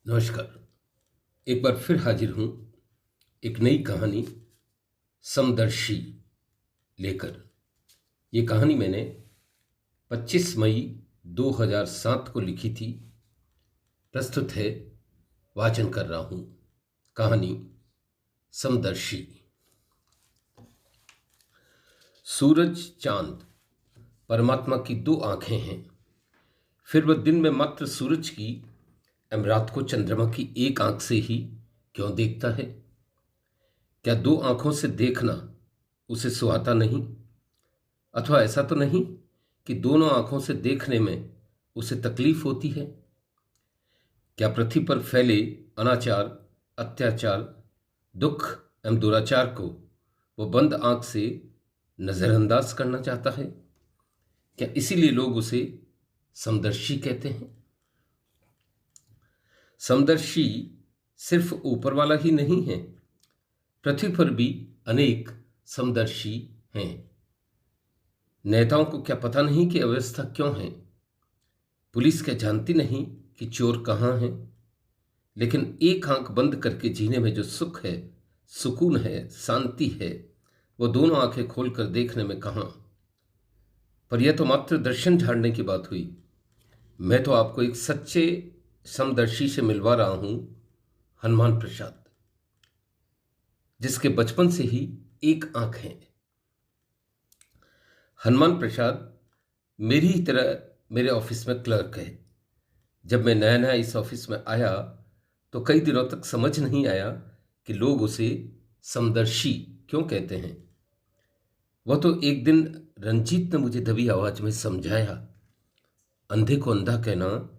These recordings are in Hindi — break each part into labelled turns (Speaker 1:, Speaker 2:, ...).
Speaker 1: नमस्कार। एक बार फिर हाजिर हूँ एक नई कहानी समदर्शी लेकर। ये कहानी मैंने 25 मई 2007 को लिखी थी। प्रस्तुत है, वाचन कर रहा हूँ कहानी समदर्शी। सूरज चांद परमात्मा की दो आंखें हैं। फिर वह दिन में मात्र सूरज की एवं रात को चंद्रमा की एक आंख से ही क्यों देखता है? क्या दो आंखों से देखना उसे सुहाता नहीं? अथवा ऐसा तो नहीं कि दोनों आंखों से देखने में उसे तकलीफ होती है? क्या पृथ्वी पर फैले अनाचार, अत्याचार, दुख एवं दुराचार को वो बंद आंख से नजरअंदाज करना चाहता है? क्या इसीलिए लोग उसे समदर्शी कहते हैं? समदर्शी सिर्फ ऊपर वाला ही नहीं है, पृथ्वी पर भी अनेक समदर्शी हैं। नेताओं को क्या पता नहीं कि अव्यवस्था क्यों है? पुलिस क्या जानती नहीं कि चोर कहाँ हैं? लेकिन एक आंख बंद करके जीने में जो सुख है, सुकून है, शांति है, वो दोनों आंखें खोलकर देखने में कहाँ? पर यह तो मात्र दर्शन झाड़ने की बात हुई। मैं तो आपको एक सच्चे समदर्शी से मिलवा रहा हूं, हनुमान प्रसाद, जिसके बचपन से ही एक आंख है। हनुमान प्रसाद मेरी ही तरह मेरे ऑफिस में क्लर्क है। जब मैं नया नया इस ऑफिस में आया तो कई दिनों तक समझ नहीं आया कि लोग उसे समदर्शी क्यों कहते हैं। वह तो एक दिन रंजीत ने मुझे दबी आवाज में समझाया, अंधे को अंधा कहना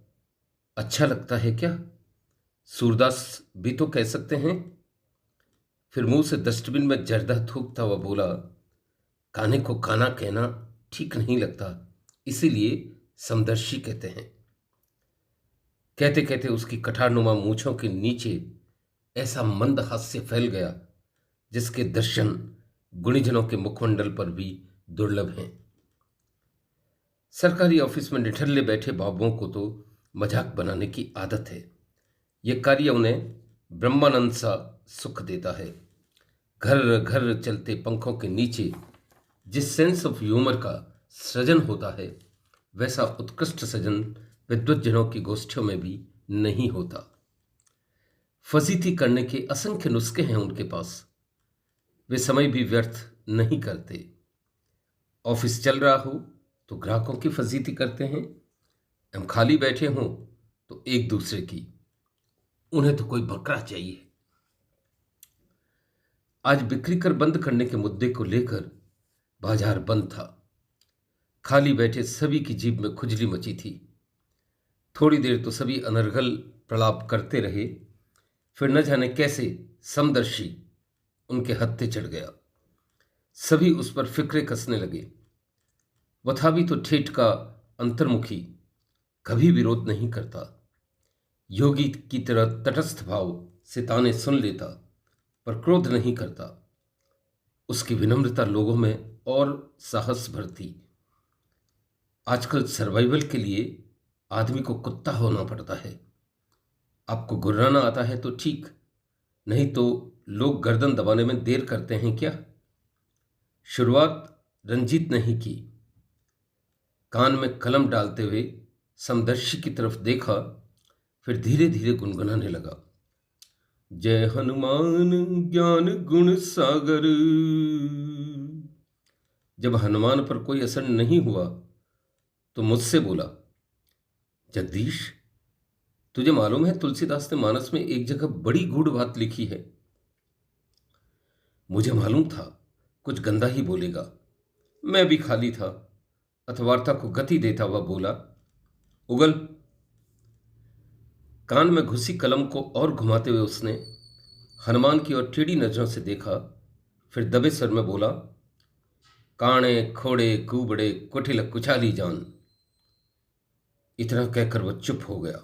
Speaker 1: अच्छा लगता है क्या? सूरदास भी तो कह सकते हैं। फिर मुंह से डस्टबिन में जर्दा थूकता हुआ बोला, काने को काना कहना ठीक नहीं लगता, इसीलिए समदर्शी कहते हैं। कहते कहते उसकी कठारनुमा मूंछों के नीचे ऐसा मंद हास्य फैल गया जिसके दर्शन गुणीजनों के मुखमंडल पर भी दुर्लभ हैं। सरकारी ऑफिस में निठल्ले बैठे बाबुओं को तो मजाक बनाने की आदत है। यह कार्य उन्हें ब्रह्मानंद सा सुख देता है। घर घर चलते पंखों के नीचे जिस सेंस ऑफ ह्यूमर का सृजन होता है, वैसा उत्कृष्ट सृजन विद्वज्जनों की गोष्ठियों में भी नहीं होता। फजीती करने के असंख्य नुस्खे हैं उनके पास। वे समय भी व्यर्थ नहीं करते। ऑफिस चल रहा हो तो ग्राहकों की फजीती करते हैं, हम खाली बैठे हों तो एक दूसरे की। उन्हें तो कोई बकरा चाहिए। आज बिक्री कर बंद करने के मुद्दे को लेकर बाजार बंद था। खाली बैठे सभी की जीभ में खुजली मची थी। थोड़ी देर तो सभी अनर्गल प्रलाप करते रहे, फिर न जाने कैसे समदर्शी उनके हत्थे चढ़ गया। सभी उस पर फिक्रे कसने लगे। वह भी तो ठेठ का अंतर्मुखी, कभी विरोध नहीं करता। योगी की तरह तटस्थ भाव से ताने सुन लेता, पर क्रोध नहीं करता। उसकी विनम्रता लोगों में और साहस भरती। आजकल सर्वाइवल के लिए आदमी को कुत्ता होना पड़ता है। आपको गुर्राना आता है तो ठीक, नहीं तो लोग गर्दन दबाने में देर करते हैं क्या? शुरुआत रंजीत ने ही की। कान में कलम डालते हुए समदर्शी की तरफ देखा, फिर धीरे धीरे गुनगुनाने लगा, जय हनुमान ज्ञान गुण सागर। जब हनुमान पर कोई असर नहीं हुआ तो मुझसे बोला, जगदीश, तुझे मालूम है तुलसीदास ने मानस में एक जगह बड़ी गूढ़ बात लिखी है। मुझे मालूम था कुछ गंदा ही बोलेगा। मैं भी खाली था, अथवार्ता को गति देता हुआ बोला, उगल। कान में घुसी कलम को और घुमाते हुए उसने हनुमान की ओर टेढ़ी नजरों से देखा, फिर दबे स्वर में बोला, काणे खोड़े कूबड़े कुटिल कुचाली जान। इतना कहकर वह चुप हो गया।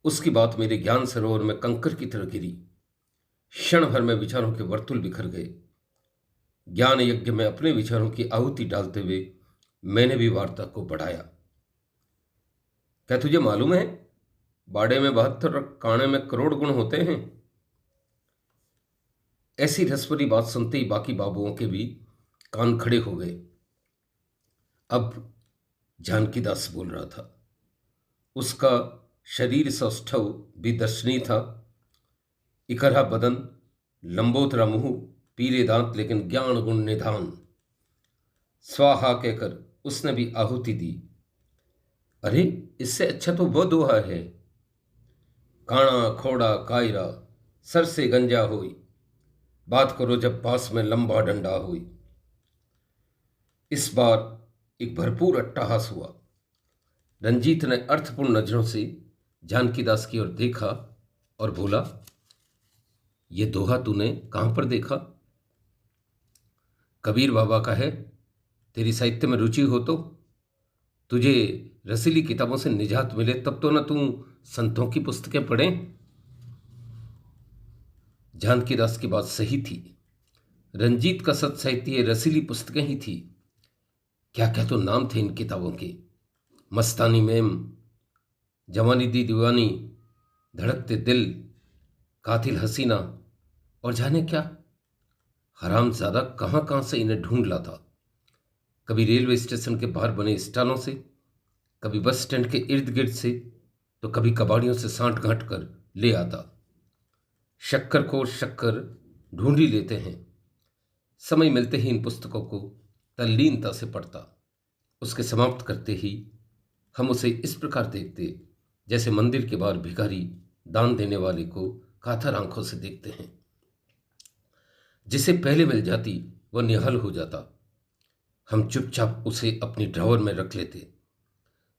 Speaker 1: उसकी बात मेरे ज्ञान सरोवर में कंकर की तरह गिरी। क्षण भर में विचारों के वर्तुल बिखर गए। ज्ञान यज्ञ में अपने विचारों की आहुति डालते हुए मैंने भी वार्ता को बढ़ाया। क्या तुझे मालूम है बाड़े में 72 और काणे में करोड़ गुण होते हैं। ऐसी रसभरी बात सुनते ही बाकी बाबुओं के भी कान खड़े हो गए। अब जानकीदास बोल रहा था। उसका शरीर सौष्ठव भी दर्शनीय था। इकरा बदन, लंबोदरा मुंह, पीले दांत, लेकिन ज्ञान गुण निधान। स्वाहा कहकर उसने भी आहुति दी। अरे, इससे अच्छा तो वह दोहा है, काणा खोड़ा कायरा सर से गंजा होई, बात करो जब पास में लंबा डंडा होई। इस बार एक भरपूर अट्टहास हुआ। रंजीत ने अर्थपूर्ण नजरों से जानकीदास की ओर देखा और बोला, ये दोहा तूने कहां पर देखा? कबीर बाबा का है। तेरी साहित्य में रुचि हो तो तुझे रसीली किताबों से निजात मिले तब तो ना तू संतों की पुस्तकें पढ़े। जानकीदास की बात सही थी। रंजीत का सत साहित्य रसीली पुस्तकें ही थी। क्या क्या तो नाम थे इन किताबों के, मस्तानी मेम, जवानी दी दीवानी, धड़कते दिल, कातिल हसीना, और जाने क्या। हरामजादा कहाँ कहाँ से इन्हें ढूंढ लाता। कभी रेलवे स्टेशन के बाहर बने स्टॉलों से, कभी बस स्टैंड के इर्द गिर्द से, तो कभी कबाड़ियों से सांठ गांठ कर ले आता। शक्कर को शक्कर ढूंढ ही लेते हैं। समय मिलते ही इन पुस्तकों को तल्लीनता से पढ़ता। उसके समाप्त करते ही हम उसे इस प्रकार देखते जैसे मंदिर के बाहर भिखारी दान देने वाले को कातर आंखों से देखते हैं। जिसे पहले मिल जाती वह निहाल हो जाता। हम चुपचाप उसे अपनी ड्रॉवर में रख लेते।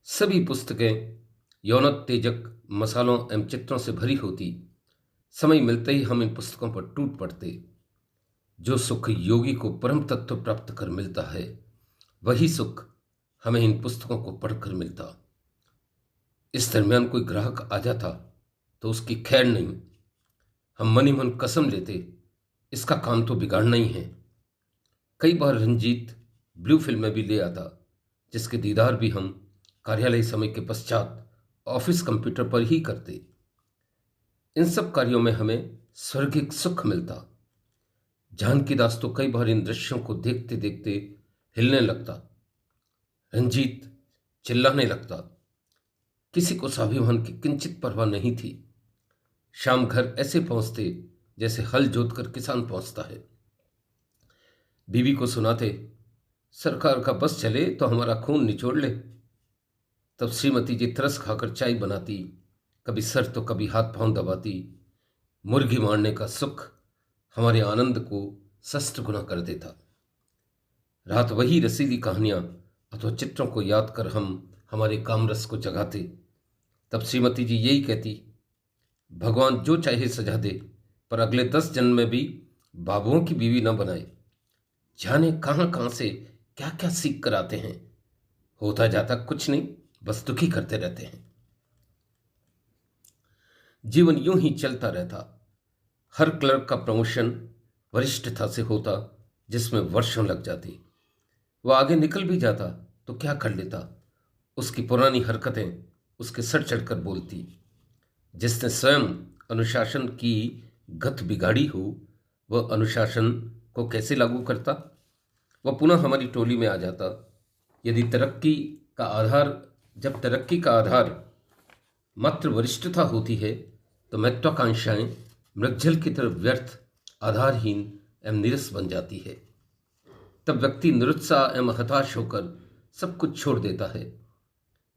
Speaker 1: सभी पुस्तकें यौनोत्तेजक मसालों एवं चित्रों से भरी होती। समय मिलते ही हम इन पुस्तकों पर टूट पड़ते। जो सुख योगी को परम तत्व प्राप्त कर मिलता है, वही सुख हमें इन पुस्तकों को पढ़कर मिलता। इस दरमियान कोई ग्राहक आ जाता तो उसकी खैर नहीं। हम मन ही मन कसम लेते, इसका काम तो बिगाड़ना ही है। कई बार रंजीत ब्लू फिल्में भी ले आता, जिसके दीदार भी हम कार्यालय समय के पश्चात ऑफिस कंप्यूटर पर ही करते। इन सब कार्यों में हमें स्वर्गिक सुख मिलता। जानकीदास तो कई बार इन दृश्यों को देखते देखते हिलने लगता। रंजीत चिल्लाने लगता। किसी को स्वाभिमान की किंचित परवाह नहीं थी। शाम घर ऐसे पहुंचते जैसे हल जोतकर किसान पहुंचता है। बीवी को सुनाते, सरकार का बस चले तो हमारा खून निचोड़ ले। तब श्रीमती जी तरस खाकर चाय बनाती, कभी सर तो कभी हाथ पांव दबाती। मुर्गी मारने का सुख हमारे आनंद को सहस्त्र गुना कर देता। रात वही रसीली कहानियां अथवा चित्रों को याद कर हम हमारे कामरस को जगाते। तब श्रीमती जी यही कहती, भगवान जो चाहे सजा दे, पर अगले 10 जन्म में भी बाबुओं की बीवी न बनाए। जाने कहां कहां से क्या क्या सीख कर आते हैं। होता जाता कुछ नहीं, बस दुखी करते रहते हैं। जीवन यूं ही चलता रहता। हर क्लर्क का प्रमोशन वरिष्ठता से होता, जिसमें वर्षों लग जाती। वह आगे निकल भी जाता तो क्या कर लेता। उसकी पुरानी हरकतें उसके सर चढ़कर बोलती। जिसने स्वयं अनुशासन की गत बिगाड़ी हो, वह अनुशासन को कैसे लागू करता। वह पुनः हमारी टोली में आ जाता। यदि जब तरक्की का आधार मात्र वरिष्ठता होती है, तो महत्वाकांक्षाएं मृगजल की तरह व्यर्थ, आधारहीन एवं निरस बन जाती है। तब व्यक्ति निरुत्साह एवं हताश होकर सब कुछ छोड़ देता है।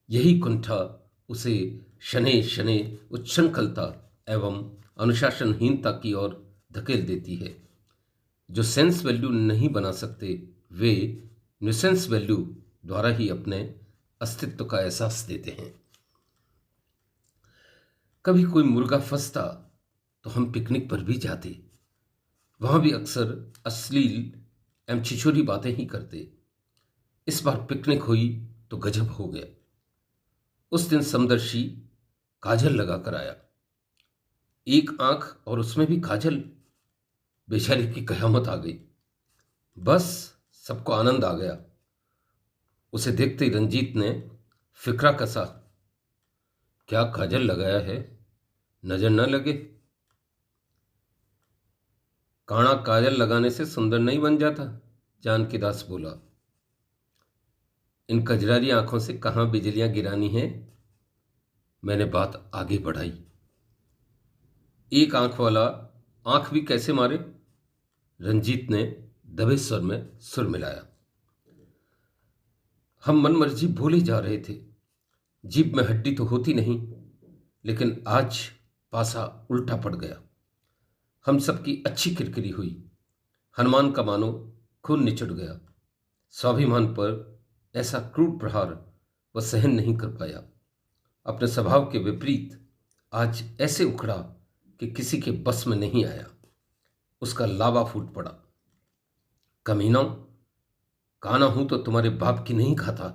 Speaker 1: यही कुंठा उसे शनै शनै उच्छृंखलता एवं अनुशासनहीनता की ओर धकेल देती है। जो सेंस वैल्यू नहीं बना सकते, वे न्यूसेंस वैल्यू द्वारा ही अपने अस्तित्व का एहसास देते हैं। कभी कोई मुर्गा फंसता तो हम पिकनिक पर भी जाते। वहां भी अक्सर अश्लील एवं छिछोरी बातें ही करते। इस बार पिकनिक हुई तो गजब हो गया। उस दिन समदर्शी काजल लगा कर आया। एक आंख और उसमें भी काजल। बेचारी की कयामत आ गई। बस सबको आनंद आ गया। उसे देखते ही रंजीत ने फिक्रा कसा, क्या काजल लगाया है, नजर न लगे। काणा काजल लगाने से सुंदर नहीं बन जाता, जानकीदास बोला। इन कजरारी आंखों से कहाँ बिजलियां गिरानी हैं। मैंने बात आगे बढ़ाई। एक आंख वाला आंख भी कैसे मारे। रंजीत ने दबे स्वर में सुर मिलाया। हम मनमर्जी भूले जा रहे थे। जीभ में हड्डी तो होती नहीं, लेकिन आज पासा उल्टा पड़ गया। हम सबकी अच्छी किरकिरी हुई। हनुमान का मानो खून निचुड़ गया। स्वाभिमान पर ऐसा क्रूर प्रहार वह सहन नहीं कर पाया। अपने स्वभाव के विपरीत आज ऐसे उखड़ा कि किसी के बस में नहीं आया। उसका लावा फूट पड़ा। कमीना, काना हूं तो तुम्हारे बाप की नहीं खाता।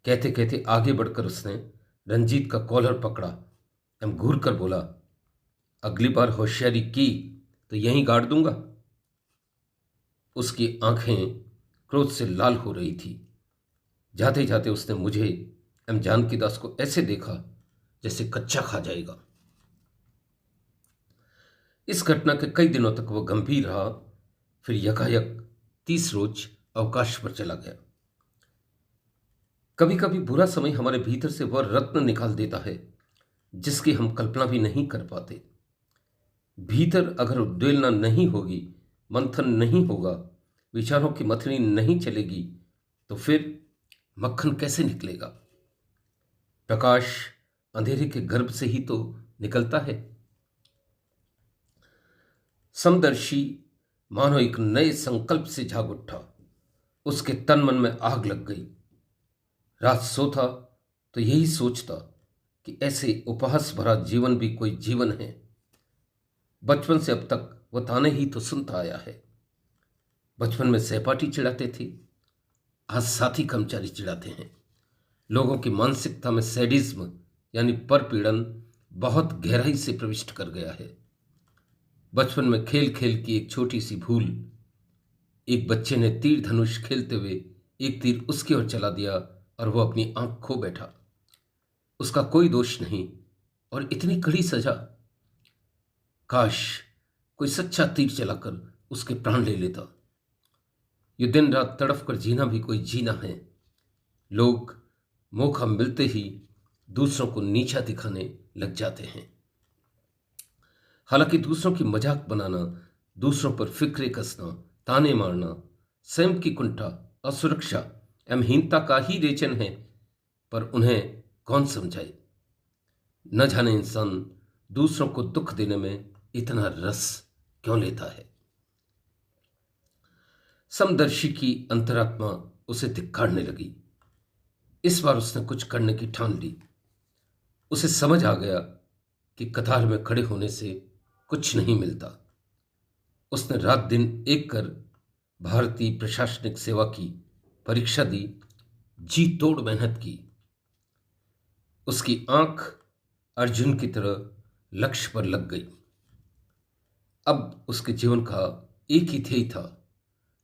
Speaker 1: कहते कहते आगे बढ़कर उसने रंजीत का कॉलर पकड़ा एवं घूर कर बोला, अगली बार होशियारी की तो यहीं गाड़ दूंगा। उसकी आंखें क्रोध से लाल हो रही थी। जाते जाते उसने मुझे एवं जानकीदास को ऐसे देखा जैसे कच्चा खा जाएगा। इस घटना के कई दिनों तक वह गंभीर रहा। फिर यकायक 30 रोज अवकाश पर चला गया। कभी कभी बुरा समय हमारे भीतर से वह रत्न निकाल देता है जिसकी हम कल्पना भी नहीं कर पाते। भीतर अगर उद्वेलना नहीं होगी, मंथन नहीं होगा, विचारों की मथनी नहीं चलेगी, तो फिर मक्खन कैसे निकलेगा। प्रकाश अंधेरे के गर्भ से ही तो निकलता है। समदर्शी मानो एक नए संकल्प से जाग उठा। उसके तन मन में आग लग गई। रात सोता तो यही सोचता कि ऐसे उपहास भरा जीवन भी कोई जीवन है। बचपन से अब तक वह ताने ही तो सुनता आया है। बचपन में सहपाठी चिढ़ाते थे, आज साथी कर्मचारी चिढ़ाते हैं। लोगों की मानसिकता में सैडिज्म यानी परपीड़न बहुत गहराई से प्रविष्ट कर गया है। बचपन में खेल खेल की एक छोटी सी भूल, एक बच्चे ने तीर धनुष खेलते हुए एक तीर उसकी ओर चला दिया और वह अपनी आंख खो बैठा। उसका कोई दोष नहीं और इतनी कड़ी सजा। काश कोई सच्चा तीर चलाकर उसके प्राण ले लेता। ये दिन रात तड़फ कर जीना भी कोई जीना है। लोग मौका मिलते ही दूसरों को नीचा दिखाने लग जाते हैं। हालांकि दूसरों की मजाक बनाना, दूसरों पर फिक्रे कसना, ताने मारना स्वयं की कुंठा, असुरक्षा एवं हीनता का ही रेचन है, पर उन्हें कौन समझाए। न जाने इंसान दूसरों को दुख देने में इतना रस क्यों लेता है। समदर्शी की अंतरात्मा उसे धिक्कारने लगी। इस बार उसने कुछ करने की ठान ली। उसे समझ आ गया कि कतार में खड़े होने से कुछ नहीं मिलता। उसने रात दिन एक कर भारतीय प्रशासनिक सेवा की परीक्षा दी, जी तोड़ मेहनत की। उसकी आंख अर्जुन की तरह लक्ष्य पर लग गई। अब उसके जीवन का एक ही ध्येय था,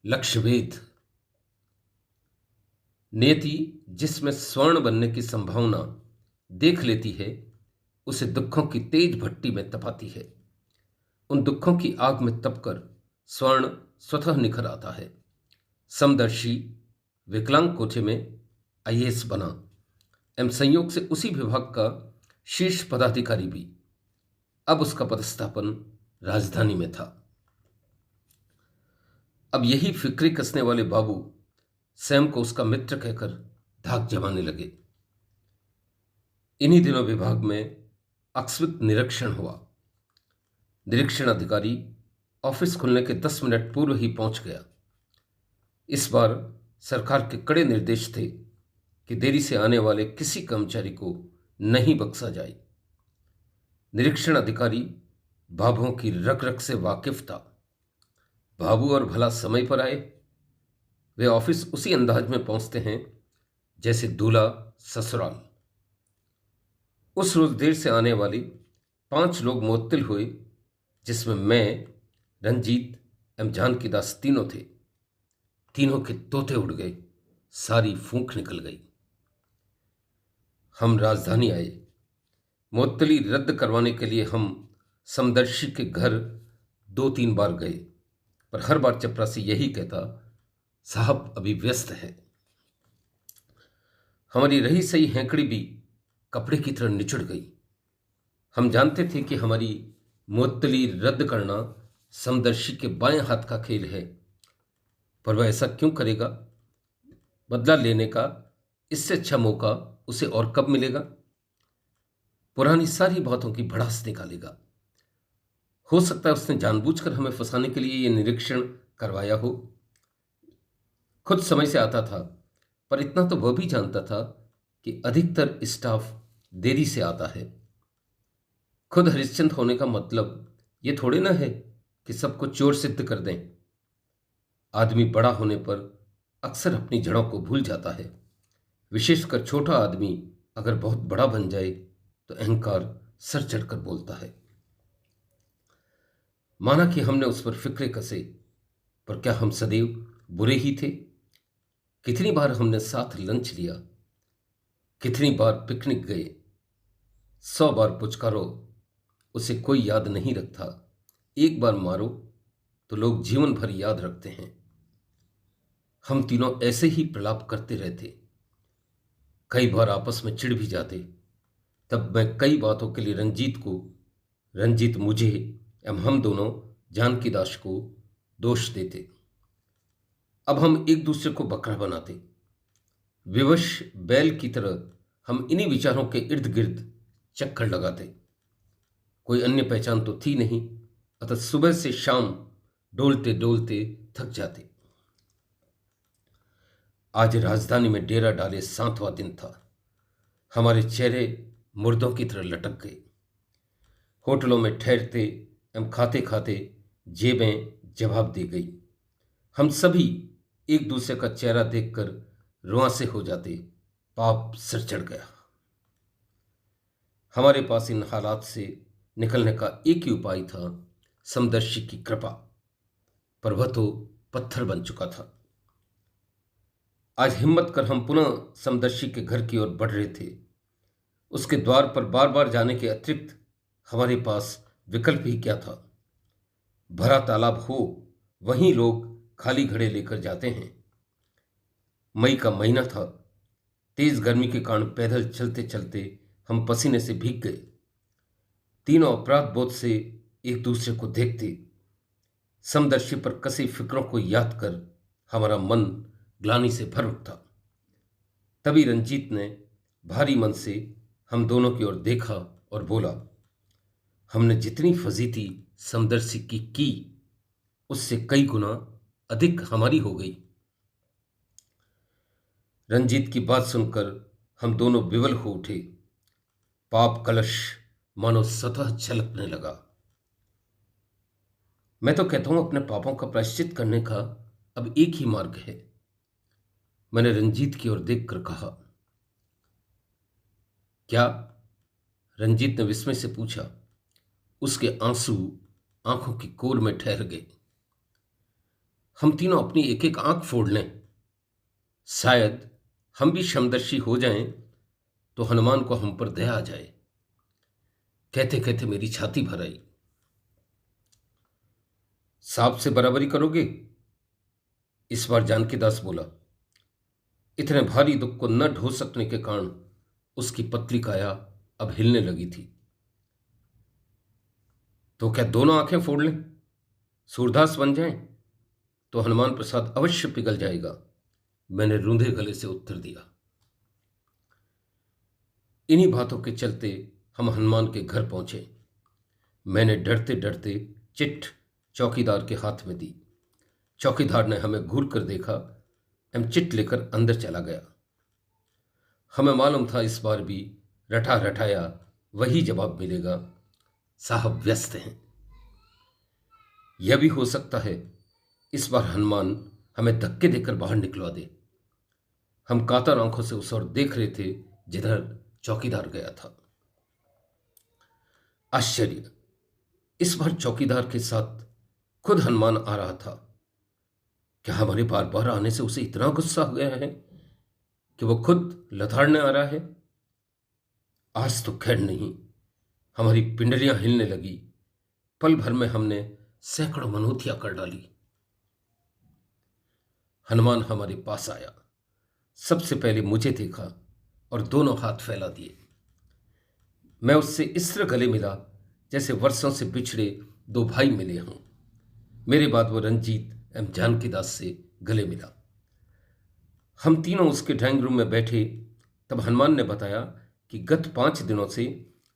Speaker 1: लक्ष्यवेध। नियति जिसमें स्वर्ण बनने की संभावना देख लेती है, उसे दुखों की तेज भट्टी में तपाती है। उन दुखों की आग में तपकर स्वर्ण स्वतः निखर आता है। समदर्शी विकलांग कोठे में आईएएस बना एवं संयोग से उसी विभाग का शीर्ष पदाधिकारी भी। अब उसका पदस्थापन राजधानी में था। अब यही फिक्रे कसने वाले बाबू स्वयं को उसका मित्र कहकर धाक जमाने लगे। इन्हीं दिनों विभाग में आकस्मिक निरीक्षण हुआ। निरीक्षण अधिकारी ऑफिस खुलने के 10 मिनट पूर्व ही पहुंच गया। इस बार सरकार के कड़े निर्देश थे कि देरी से आने वाले किसी कर्मचारी को नहीं बख्शा जाए। निरीक्षण अधिकारी बाबुओं की रग रग से वाकिफ था। बाबू और भला समय पर आए। वे ऑफिस उसी अंदाज में पहुंचते हैं जैसे दूल्हा ससुराल। उस रोज देर से आने वाली 5 लोग मुअत्तिल हुए, जिसमें मैं, रंजीत एवं जानकीदास तीनों थे। तीनों के तोते उड़ गए, सारी फूंक निकल गई। हम राजधानी आए मुअत्तली रद्द करवाने के लिए हम समदर्शी के घर 2-3 बार गए, पर हर बार चपरासी यही कहता, साहब अभी व्यस्त है। हमारी रही सही हैंकड़ी भी कपड़े की तरह निचुड़ गई। हम जानते थे कि हमारी मुअत्तली रद्द करना समदर्शी के बाएं हाथ का खेल है, पर वह ऐसा क्यों करेगा? बदला लेने का इससे अच्छा मौका उसे और कब मिलेगा? पुरानी सारी बातों की भड़ास निकालेगा। हो सकता है उसने जानबूझकर हमें फंसाने के लिए यह निरीक्षण करवाया हो। खुद समय से आता था, पर इतना तो वह भी जानता था कि अधिकतर स्टाफ देरी से आता है। खुद हरिश्चंद्र होने का मतलब ये थोड़े ना है कि सबको चोर सिद्ध कर दें। आदमी बड़ा होने पर अक्सर अपनी जड़ों को भूल जाता है। विशेषकर छोटा आदमी अगर बहुत बड़ा बन जाए तो अहंकार सर चढ़कर बोलता है। माना कि हमने उस पर फिक्रे कसे, पर क्या हम सदैव बुरे ही थे? कितनी बार हमने साथ लंच लिया, कितनी बार पिकनिक गए, 100 बार पुचकारो, उसे कोई याद नहीं रखता। एक बार मारो तो लोग जीवन भर याद रखते हैं। हम तीनों ऐसे ही प्रलाप करते रहते, कई बार आपस में चिढ़ भी जाते। तब मैं कई बातों के लिए रंजीत मुझे एवं हम दोनों जानकी दास को दोष देते। अब हम एक दूसरे को बकरा बनाते। विवश बैल की तरह हम इन्हीं विचारों के इर्द गिर्द चक्कर लगाते। कोई अन्य पहचान तो थी नहीं, अतः सुबह से शाम डोलते डोलते थक जाते। आज राजधानी में डेरा डाले 7वां दिन था। हमारे चेहरे मुर्दों की तरह लटक गए। होटलों में ठहरते एवं खाते खाते जेबें जवाब दे गई। हम सभी एक दूसरे का चेहरा देखकर रुआंसे हो जाते। पाप सिर चढ़ गया। हमारे पास इन हालात से निकलने का एक ही उपाय था, समदर्शी की कृपा, पर वह तो पत्थर बन चुका था। आज हिम्मत कर हम पुनः समदर्शी के घर की ओर बढ़ रहे थे। उसके द्वार पर बार बार जाने के अतिरिक्त हमारे पास विकल्प ही क्या था? भरा तालाब हो, वहीं लोग खाली घड़े लेकर जाते हैं। मई का महीना था। तेज गर्मी के कारण पैदल चलते चलते हम पसीने से भीग गए। तीनों अपराध बोध से एक दूसरे को देखते। समदर्शी पर कसी फिक्रों को याद कर हमारा मन ग्लानि से भर उठता। तभी रंजीत ने भारी मन से हम दोनों की ओर देखा और बोला, हमने जितनी फजीती समदर्शी की उससे कई गुना अधिक हमारी हो गई। रंजीत की बात सुनकर हम दोनों विवल हो उठे। पाप कलश मानो स्वतः छलकने लगा। मैं तो कहता हूं अपने पापों का प्रायश्चित करने का अब एक ही मार्ग है। मैंने रंजीत की ओर देखकर कहा। क्या? रंजीत ने विस्मय से पूछा। उसके आंसू आंखों की कोर में ठहर गए। हम तीनों अपनी एक एक आंख फोड़ लें, शायद हम भी समदर्शी हो जाएं तो हनुमान को हम पर दया आ जाए। कहते कहते मेरी छाती भर आई। सांप से बराबरी करोगे? इस बार जानकी दास बोला। इतने भारी दुख को न ढो सकने के कारण उसकी पतली काया अब हिलने लगी थी। तो क्या दोनों आंखें फोड़ लें, सूरदास बन जाएं, तो हनुमान प्रसाद अवश्य पिघल जाएगा, मैंने रूंधे गले से उत्तर दिया। इन्हीं बातों के चलते हम हनुमान के घर पहुंचे। मैंने डरते डरते चिट्ठ चौकीदार के हाथ में दी। चौकीदार ने हमें घूर कर देखा एवं चिट्ठ लेकर अंदर चला गया। हमें मालूम था इस बार भी रटा रटाया वही जवाब मिलेगा, साहब व्यस्त हैं। यह भी हो सकता है इस बार हनुमान हमें धक्के देकर बाहर निकलवा दे। हम कातर आंखों से उस ओर देख रहे थे जिधर चौकीदार गया था। आश्चर्य, इस बार चौकीदार के साथ खुद हनुमान आ रहा था। क्या हमारे बार बार आने से उसे इतना गुस्सा हो गया है कि वो खुद लथाड़ने आ रहा है? आज तो खैर नहीं, हमारी पिंडलियां हिलने लगी। पल भर में हमने सैकड़ों मनोतियां कर डाली। हनुमान हमारे पास आया, सबसे पहले मुझे देखा और दोनों हाथ फैला दिए। मैं उससे इस तरह गले मिला जैसे वर्षों से बिछड़े दो भाई मिले हों। मेरे बाद वो रंजीत एवं जानकीदास से गले मिला। हम तीनों उसके ड्राइंग रूम में बैठे। तब हनुमान ने बताया कि गत 5 दिनों से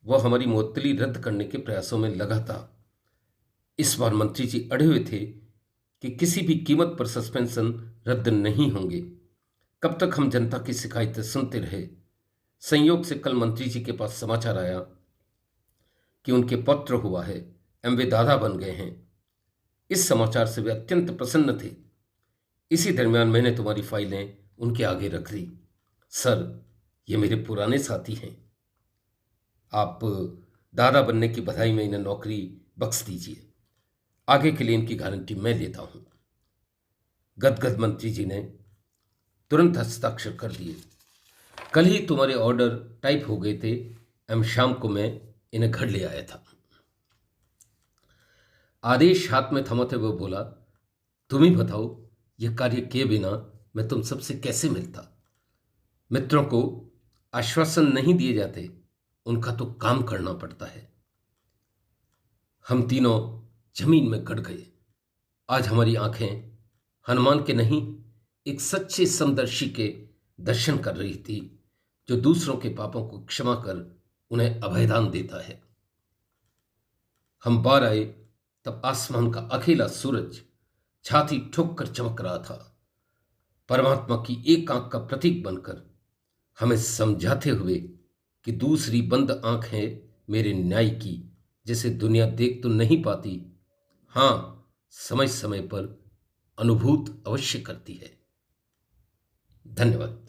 Speaker 1: वह हमारी मुअत्तली रद्द करने के प्रयासों में लगा था। इस बार मंत्री जी अड़े हुए थे कि किसी भी कीमत पर सस्पेंशन रद्द नहीं होंगे। कब तक हम जनता की शिकायतें सुनते रहे। संयोग से कल मंत्री जी के पास समाचार आया कि उनके पौत्र हुआ है एवं वे दादा बन गए हैं। इस समाचार से वे अत्यंत प्रसन्न थे। इसी दरमियान मैंने तुम्हारी फाइलें उनके आगे रख दी। सर, ये मेरे पुराने साथी हैं। आप दादा बनने की बधाई में इन्हें नौकरी बख्श दीजिए। आगे के लिए इनकी गारंटी मैं लेता हूं। गदगद मंत्री जी ने तुरंत हस्ताक्षर कर दिए। कल ही तुम्हारे ऑर्डर टाइप हो गए थे एवं शाम को मैं इन्हें घर ले आया था। आदेश हाथ में थमाते हुए बोला, तुम ही बताओ, यह कार्य किए बिना मैं तुम सबसे कैसे मिलता। मित्रों को आश्वासन नहीं दिए जाते, उनका तो काम करना पड़ता है। हम तीनों जमीन में गड़ गए। आज हमारी आंखें हनुमान के नहीं, एक सच्चे समदर्शी के दर्शन कर रही थी, जो दूसरों के पापों को क्षमा कर उन्हें अभयदान देता है। हम बाहर आए तब आसमान का अकेला सूरज छाती ठोक कर चमक रहा था। परमात्मा की एक आंख का प्रतीक बनकर हमें समझाते हुए कि दूसरी बंद आंख है मेरे न्याय की, जिसे दुनिया देख तो नहीं पाती, हां समय समय पर अनुभूत अवश्य करती है। धन्यवाद।